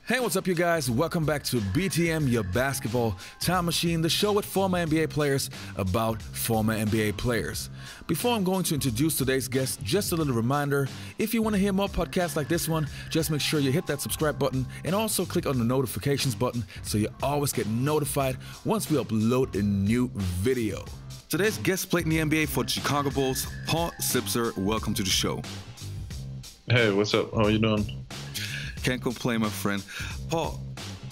Hey, what's up, you guys? Welcome back to BTM, your basketball time machine, the show with former NBA players about former NBA players. Before I'm going to introduce today's guest, just a little reminder, if you want to hear more podcasts like this one, just make sure you hit that subscribe button and also click on the notifications button so you always get notified once we upload a new video. Today's guest played in the NBA for the Chicago Bulls, Paul Zipser. Welcome to the show. Hey, what's up? How are you doing? Can't complain, my friend. Paul,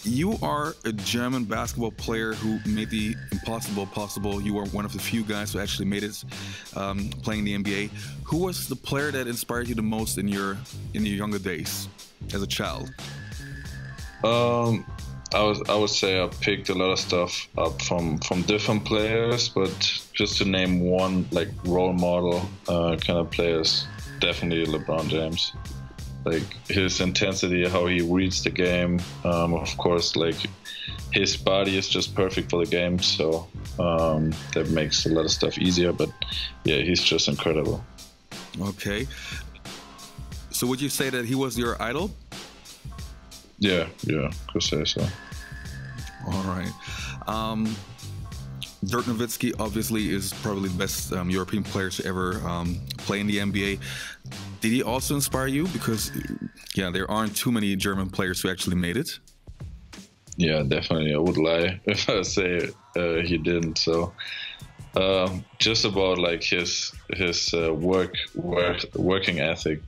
you are a German basketball player who made the impossible possible. You are one of the few guys who actually made it playing in the NBA. Who was the player that inspired you the most in your younger days as a child? I would say I picked a lot of stuff up from different players, but just to name one like role model kind of players, definitely LeBron James. Like his intensity, how he reads the game. Of course, like his body is just perfect for the game, so that makes a lot of stuff easier. But yeah, he's just incredible. Okay. So would you say that he was your idol? Yeah, could say so. All right. Dirk Nowitzki obviously is probably the best European player to ever play in the NBA. Did he also inspire you? Because, yeah, there aren't too many German players who actually made it. Yeah, definitely. I would lie if I say he didn't. So, just about like his working ethic,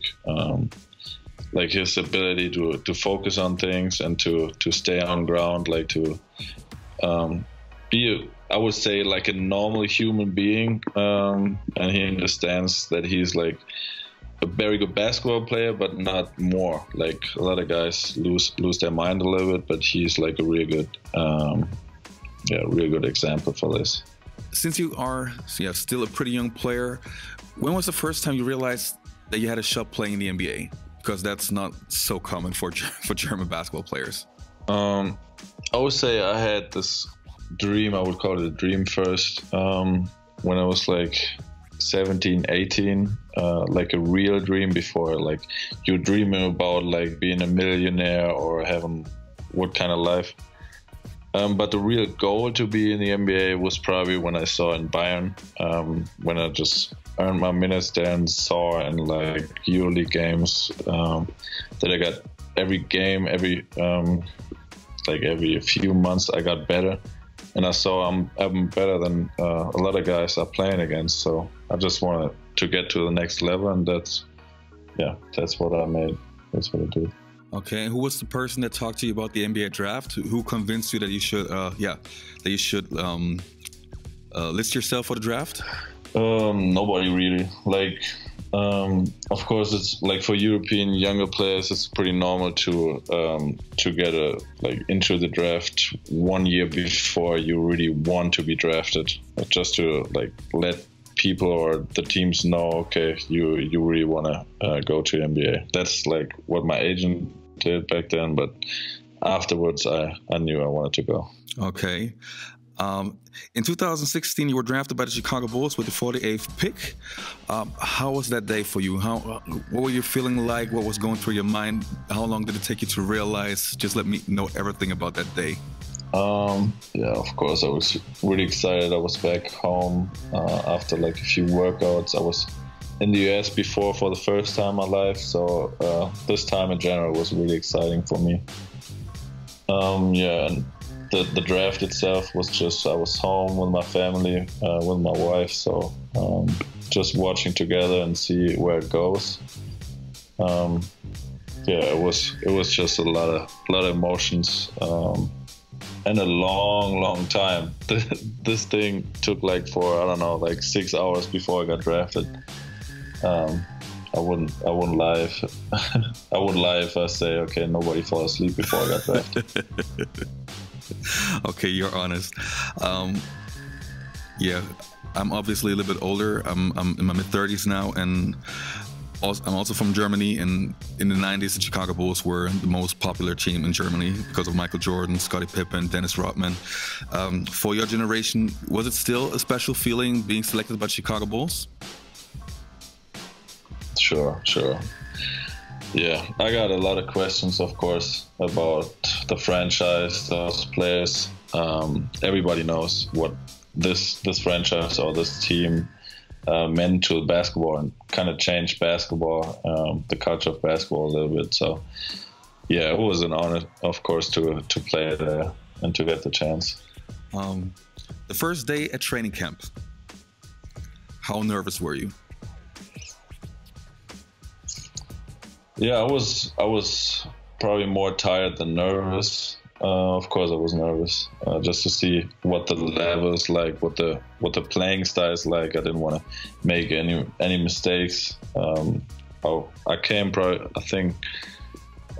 like his ability to focus on things and to stay on ground, like to be I would say like a normal human being, and he understands that he's like a very good basketball player, but not more. Like a lot of guys lose their mind a little bit, but he's like a really good example for this. Since you are still a pretty young player, when was the first time you realized that you had a shot playing in the NBA? Because that's not so common for German basketball players. I would say I had this dream, I would call it a dream first, when I was like 17, 18, like a real dream before like you're dreaming about like being a millionaire or having what kind of life. But the real goal to be in the NBA was probably when I saw in Bayern, when I just earned my minutes there and saw in like EuroLeague games that I got every game, every few months I got better. And I saw I'm better than a lot of guys are playing against. So I just wanted to get to the next level, and that's what I made. That's what I did. Okay, and who was the person that talked to you about the NBA draft? Who convinced you that you should list yourself for the draft? Nobody really. Like, of course, it's like for European younger players, it's pretty normal to get into the draft 1 year before you really want to be drafted, just to like let people or the teams know, okay, you really want to go to NBA. That's like what my agent did back then, but afterwards I knew I wanted to go. Okay. In 2016, you were drafted by the Chicago Bulls with the 48th pick. How was that day for you? What were you feeling like? What was going through your mind? How long did it take you to realize? Just let me know everything about that day. Yeah, of course, I was really excited. I was back home after like a few workouts. I was in the US before for the first time in my life, so this time in general was really exciting for me. And the draft itself was just, I was home with my family, with my wife, so just watching together and see where it goes. It was just a lot of emotions, and a long time. This thing took like for, I don't know, like 6 hours before I got drafted. I wouldn't lie if I say, okay, nobody fell asleep before I got drafted. Okay, you're honest. Yeah, I'm obviously a little bit older. I'm in my mid-30s now, and I'm also from Germany. And in the 90s, the Chicago Bulls were the most popular team in Germany because of Michael Jordan, Scottie Pippen, Dennis Rodman. For your generation, was it still a special feeling being selected by Chicago Bulls? Sure. Yeah, I got a lot of questions, of course, about the franchise, those players. Everybody knows what this franchise or this team meant to basketball and kind of changed basketball, the culture of basketball a little bit. So yeah, it was an honor, of course, to play there and to get the chance. The first day at training camp, how nervous were you? Yeah, I was probably more tired than nervous. Of course, I was nervous just to see what the level is like, what the playing style is like. I didn't want to make any mistakes. I came probably. I think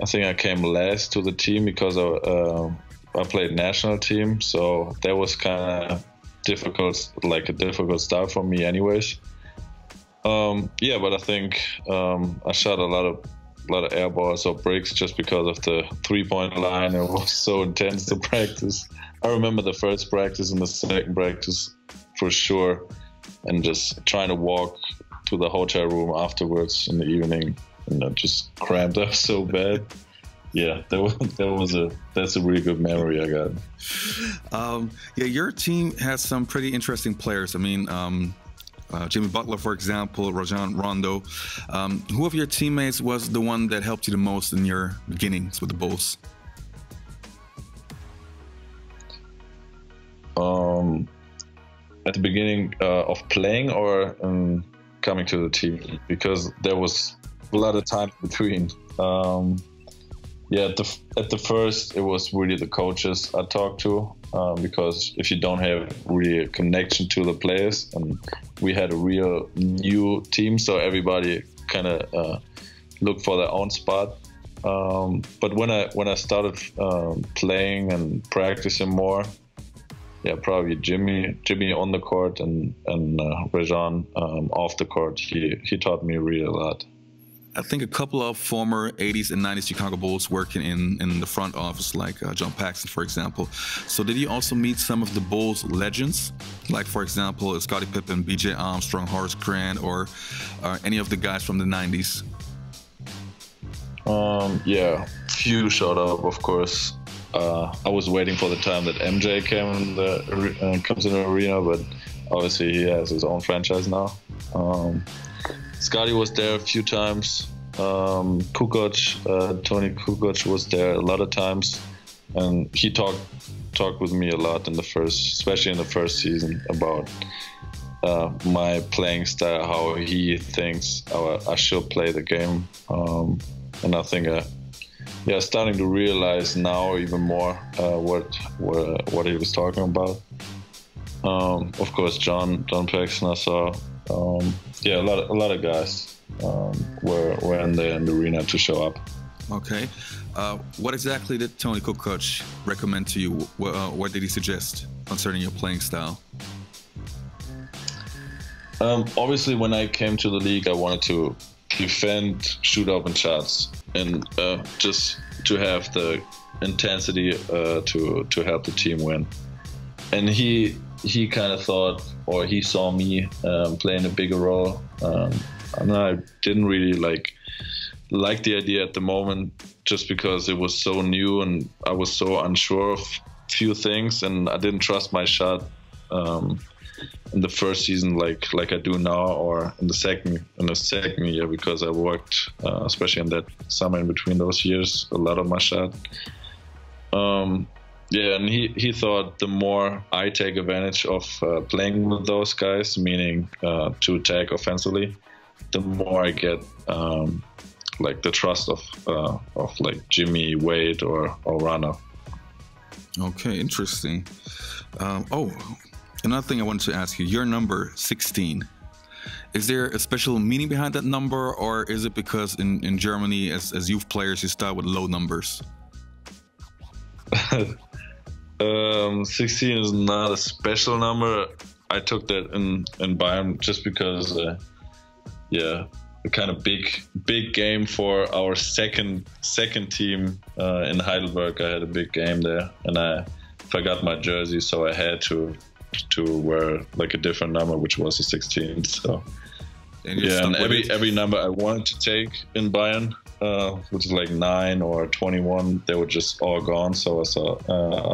I came last to the team because I played national team, so that was kind of difficult, like a difficult start for me, anyways. Yeah, but I think I shot a lot of air balls or bricks just because of the 3-point line. It was so intense to practice. I remember the first practice and the second practice for sure, and just trying to walk to the hotel room afterwards in the evening, and I just cramped up so bad. Yeah, that's a really good memory I got. Yeah, your team has some pretty interesting players. I mean, Jimmy Butler, for example, Rajon Rondo. Who of your teammates was the one that helped you the most in your beginnings with the Bulls? At the beginning of playing or coming to the team? Because there was a lot of time between. Yeah, at the first, it was really the coaches I talked to, because if you don't have really a connection to the players, and we had a real new team, so everybody kind of looked for their own spot. But when I started playing and practicing more, yeah, probably Jimmy on the court and Rajon off the court. He taught me really a lot. I think a couple of former 80s and 90s Chicago Bulls working in the front office, like John Paxson, for example. So did you also meet some of the Bulls legends, like, for example, Scottie Pippen, B.J. Armstrong, Horace Grant, or any of the guys from the 90s? Yeah, few showed up, of course. I was waiting for the time that MJ comes in the arena, but obviously he has his own franchise now. Scotty was there a few times. Kukoc, Tony Kukoc was there a lot of times, and he talked with me a lot especially in the first season, about my playing style, how he thinks I should play the game, and I think starting to realize now even more what he was talking about. Of course, John Paxson I saw. A lot of guys were in the arena to show up. Okay. What exactly did Tony Kukoc recommend to you? What did he suggest concerning your playing style? Obviously, when I came to the league, I wanted to defend, shoot open shots, and just to have the intensity to help the team win. And he kind of thought, or he saw me playing a bigger role, and I didn't really like the idea at the moment, just because it was so new and I was so unsure of few things, and I didn't trust my shot in the first season like I do now, or in the second year, because I worked especially in that summer in between those years a lot of my shot. Yeah, and he thought the more I take advantage of playing with those guys, meaning to attack offensively, the more I get like the trust of like Jimmy, Wade, or Rana. Okay, interesting. Another thing I wanted to ask you, your number 16. Is there a special meaning behind that number, or is it because in Germany, as youth players, you start with low numbers? 16 is not a special number. I took that in Bayern just because, a kind of big game for our second team in Heidelberg. I had a big game there, and I forgot my jersey, so I had to wear like a different number, which was a 16. So And you're Yeah, stuck and with it. every number I wanted to take in Bayern, which is like 9 or 21, they were just all gone. So I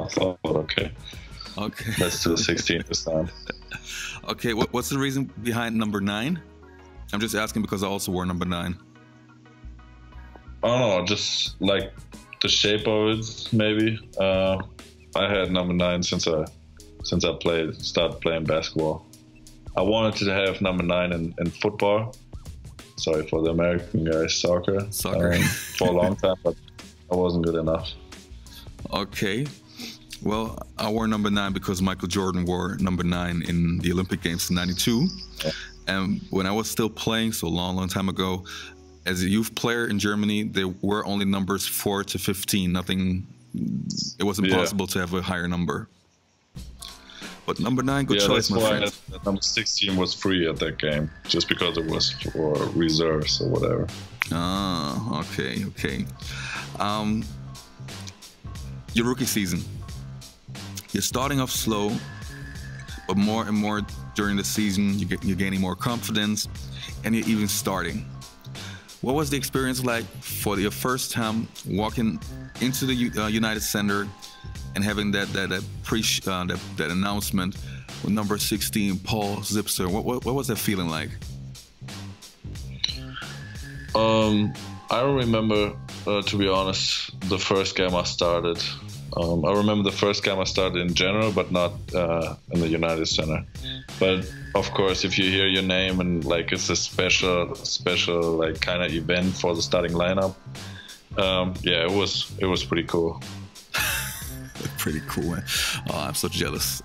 thought, okay, let's do 16%. Okay, what's the reason behind number 9? I'm just asking because I also wore number 9. I don't know, just like the shape of it, maybe. I had number 9 since I started playing basketball. I wanted to have number 9 in football. Sorry for the American guys, soccer. For a long time, but I wasn't good enough. Okay. Well, I wore number 9 because Michael Jordan wore number 9 in the Olympic Games in '92. Yeah. And when I was still playing, so long time ago, as a youth player in Germany, there were only numbers 4 to 15. Nothing. It was impossible to have a higher number. But number 9, good choice, my friend. That number 16 was free at that game, just because it was for reserves or whatever. Ah, okay. Your rookie season. You're starting off slow, but more and more during the season, you're gaining more confidence, and you're even starting. What was the experience like for your first time walking into the United Center and having that announcement with number 16, Paul Zipser? What was that feeling like? I don't remember, to be honest, the first game I started. I remember the first game I started in general, but not in the United Center. But of course, if you hear your name and like it's a special like kind of event for the starting lineup, yeah, it was pretty cool. Pretty cool, man. Oh, I'm so jealous.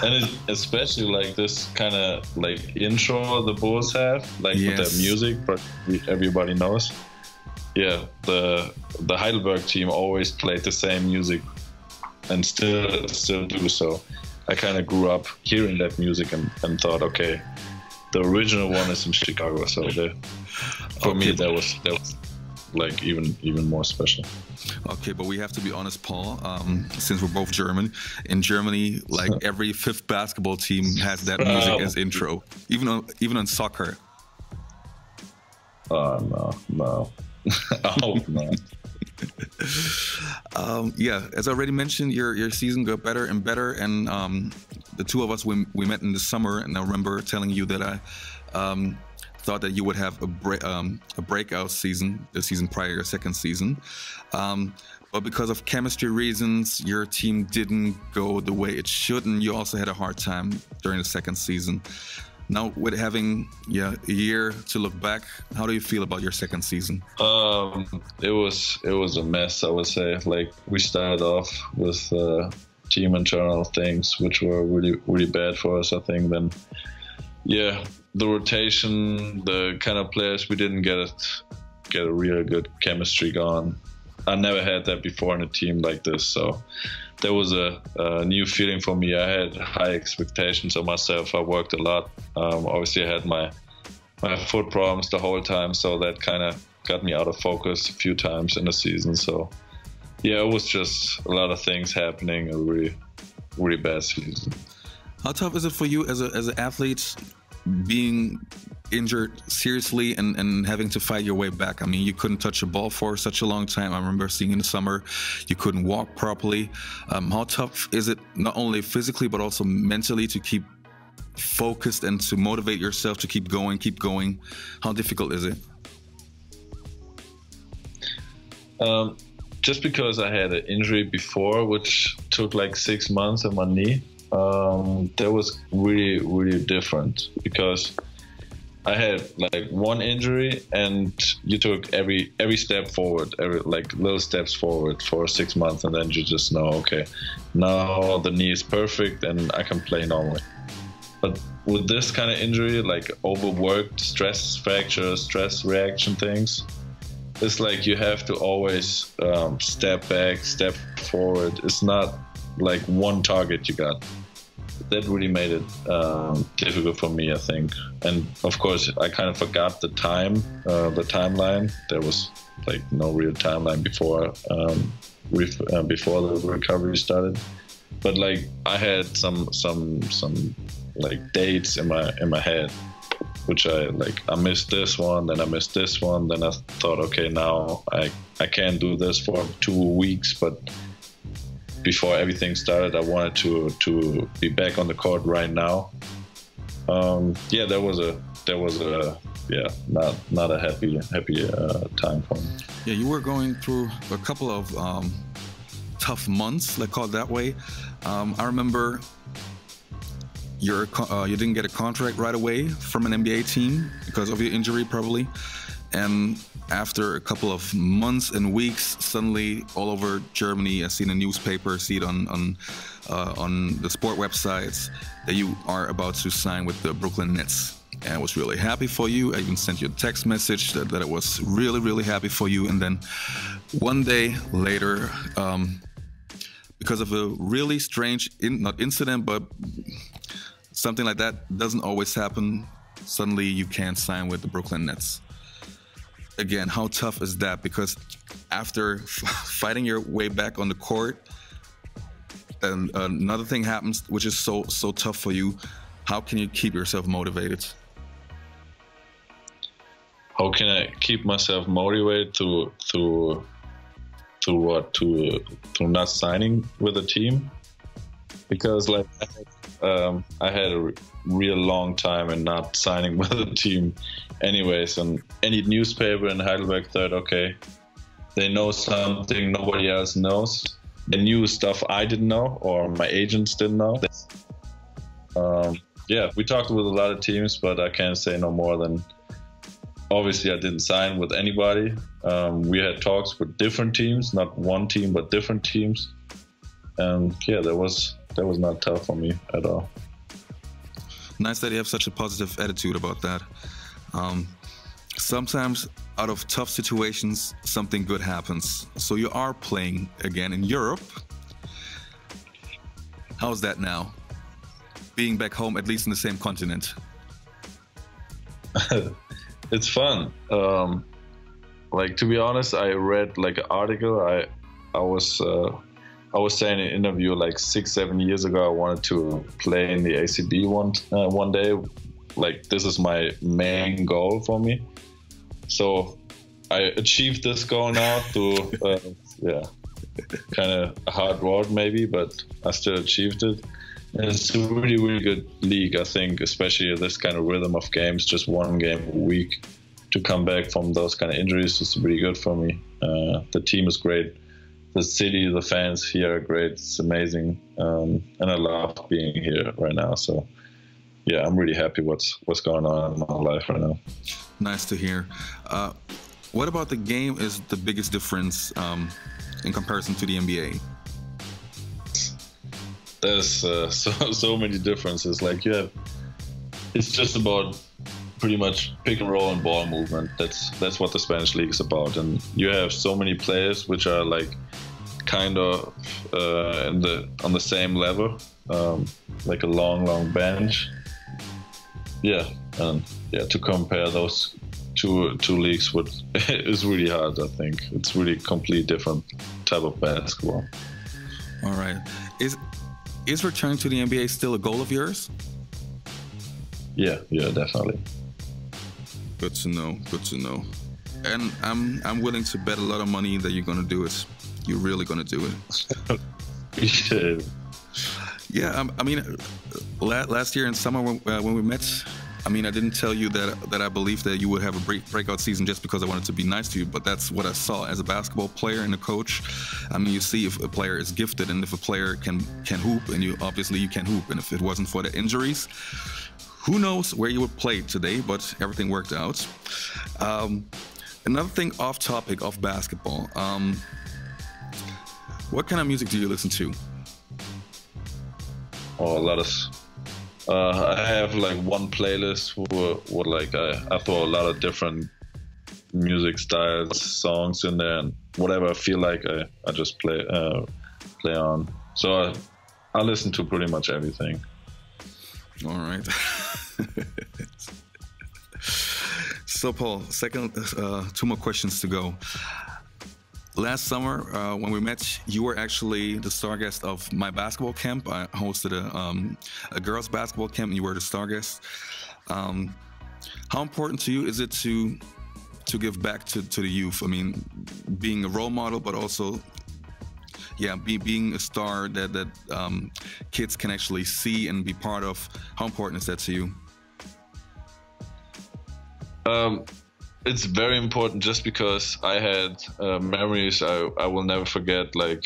And especially like this kind of like intro the Bulls have, like with their music, but everybody knows. Yeah, the Heidelberg team always played the same music and still do so. I kind of grew up hearing that music and thought, okay, the original one is in Chicago, so for me that was like even more special. Okay, but we have to be honest, Paul, since we're both German. In Germany, like every 5th basketball team has that music as intro, even on soccer. No. I hope not. Yeah, as I already mentioned, your season got better and better, and the two of us we met in the summer, and I remember telling you that I thought that you would have a breakout season, the season prior, your second season, but because of chemistry reasons, your team didn't go the way it should, and you also had a hard time during the second season. Now, with having a year to look back, how do you feel about your second season? It was a mess, I would say. Like, we started off with team internal things, which were really bad for us, I think. Then, yeah, the rotation, the kind of players we didn't get a real good chemistry going. I never had that before in a team like this, so that was a new feeling for me. I had high expectations of myself. I worked a lot. Obviously, I had my foot problems the whole time, so that kind of got me out of focus a few times in the season. So, yeah, it was just a lot of things happening. A really bad season. How tough is it for you as an athlete, being injured seriously and having to fight your way back? I mean, you couldn't touch a ball for such a long time. I remember seeing in the summer, you couldn't walk properly. How tough is it, not only physically, but also mentally, to keep focused and to motivate yourself to keep going? How difficult is it? Just because I had an injury before, which took like 6 months on my knee, that was really different, because I had like one injury and you took every step forward, like little steps forward for 6 months, and then you just know, okay, now the knee is perfect and I can play normally. But with this kind of injury, like overworked stress fracture, stress reaction things, it's like you have to always step back, step forward. It's not like one target you got. That really made it difficult for me, I think. And of course, I kind of forgot the timeline. There was like no real timeline before before the recovery started. But like I had some like dates in my head, which I missed this one, then I missed this one, then I thought, okay, now I can't do this for 2 weeks, but before everything started, I wanted to be back on the court right now. Yeah, there was a not a happy time for me. Yeah, you were going through a couple of tough months, let's call it that way. I remember you didn't get a contract right away from an NBA team because of your injury, probably. And after a couple of months and weeks, suddenly all over Germany, I see in the newspaper, see it on the sport websites, that you are about to sign with the Brooklyn Nets. And I was really happy for you. I even sent you a text message that I was really, really happy for you. And then one day later, because of a really strange, not incident, but something like that doesn't always happen, suddenly you can't sign with the Brooklyn Nets. Again, how tough is that? Because after fighting your way back on the court, and another thing happens, which is so tough for you. How can you keep yourself motivated? How can I keep myself motivated to what? To not signing with a team? Because like I had a real long time in not signing with a team anyways, and any newspaper in Heidelberg thought, okay, they know something nobody else knows. They knew stuff I didn't know or my agents didn't know. Yeah, we talked with a lot of teams, but I can't say no more than, obviously I didn't sign with anybody. We had talks with different teams, not one team, but different teams. And yeah, that was not tough for me at all. Nice that you have such a positive attitude about that. Sometimes out of tough situations, something good happens. So you are playing again in Europe. How's that now? Being back home, at least in the same continent. It's fun. Like, to be honest, I read like an article. I was saying in an interview like 6-7 years ago, I wanted to play in the ACB one day. Like, this is my main goal for me. So I achieved this goal now through, yeah, kind of a hard road maybe, but I still achieved it. And it's a really, really good league, I think, especially this kind of rhythm of games, just one game a week. To come back from those kind of injuries is really good for me. The team is great. The city, the fans here are great. It's amazing. And I love being here right now. So yeah, I'm really happy what's going on in my life right now. Nice to hear. What about the game is the biggest difference in comparison to the NBA? There's so many differences. Like, it's just about pretty much pick and roll and ball movement. That's what the Spanish league is about. And you have so many players which are like kind of on the same level, like a long bench. Yeah, and yeah, to compare those two leagues is really hard. I think it's really complete different type of basketball. All right, is returning to the NBA still a goal of yours? Yeah, definitely. Good to know. Good to know. And I'm willing to bet a lot of money that you're gonna do it. You're really gonna do it. Appreciate it. Yeah, I mean, last year in summer when we met, I mean, I didn't tell you that I believed that you would have a breakout season just because I wanted to be nice to you, but that's what I saw as a basketball player and a coach. I mean, you see if a player is gifted and if a player can hoop, and you obviously can hoop, and if it wasn't for the injuries, who knows where you would play today, but everything worked out. Another thing off topic of basketball, what kind of music do you listen to? Oh, a lot of. I have like one playlist with like I throw a lot of different music styles, songs in there, and whatever I feel like I just play on. So I listen to pretty much everything. All right. So Paul, two more questions to go. Last summer, when we met, you were actually the star guest of my basketball camp. I hosted a girls' basketball camp, and you were the star guest. How important to you is it to give back to the youth? I mean, being a role model, but also, yeah, being a star that kids can actually see and be part of. How important is that to you? It's very important just because I had memories I will never forget. Like,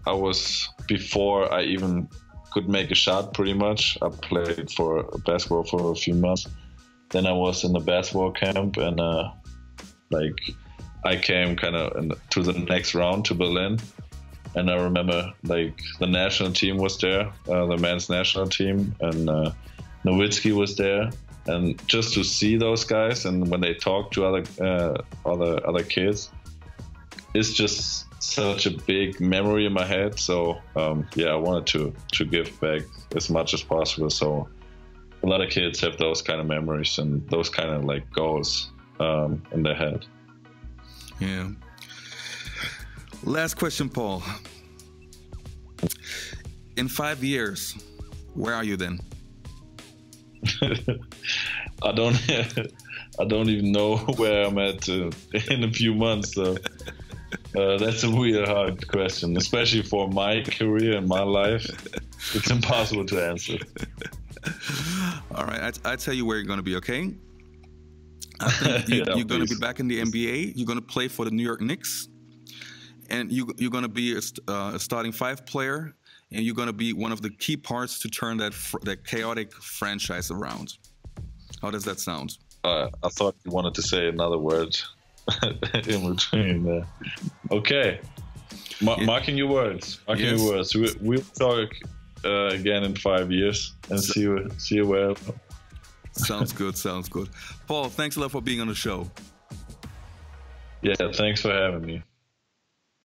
I was, before I even could make a shot, pretty much, I played for basketball for a few months. Then I was in the basketball camp, and like, I came kind of to the next round to Berlin. And I remember, like, the national team was there, the men's national team, and Nowitzki was there. And just to see those guys, and when they talk to other kids, it's just such a big memory in my head. So yeah, I wanted to give back as much as possible. So a lot of kids have those kind of memories and those kind of like goals in their head. Yeah. Last question, Paul. In 5 years, where are you then? I don't even know where I'm at in a few months. So that's a real hard question, especially for my career and my life. It's impossible to answer. All right, I tell you where you're going to be. Okay, I think you're going to be back in the NBA. You're going to play for the New York Knicks, and you're going to be a starting 5 player. And you're going to be one of the key parts to turn that chaotic franchise around. How does that sound? I thought you wanted to say another word in between there. Okay. Marking your words. Marking your words. We'll talk again in 5 years and see you where. Sounds good. Sounds good. Paul, thanks a lot for being on the show. Yeah, thanks for having me.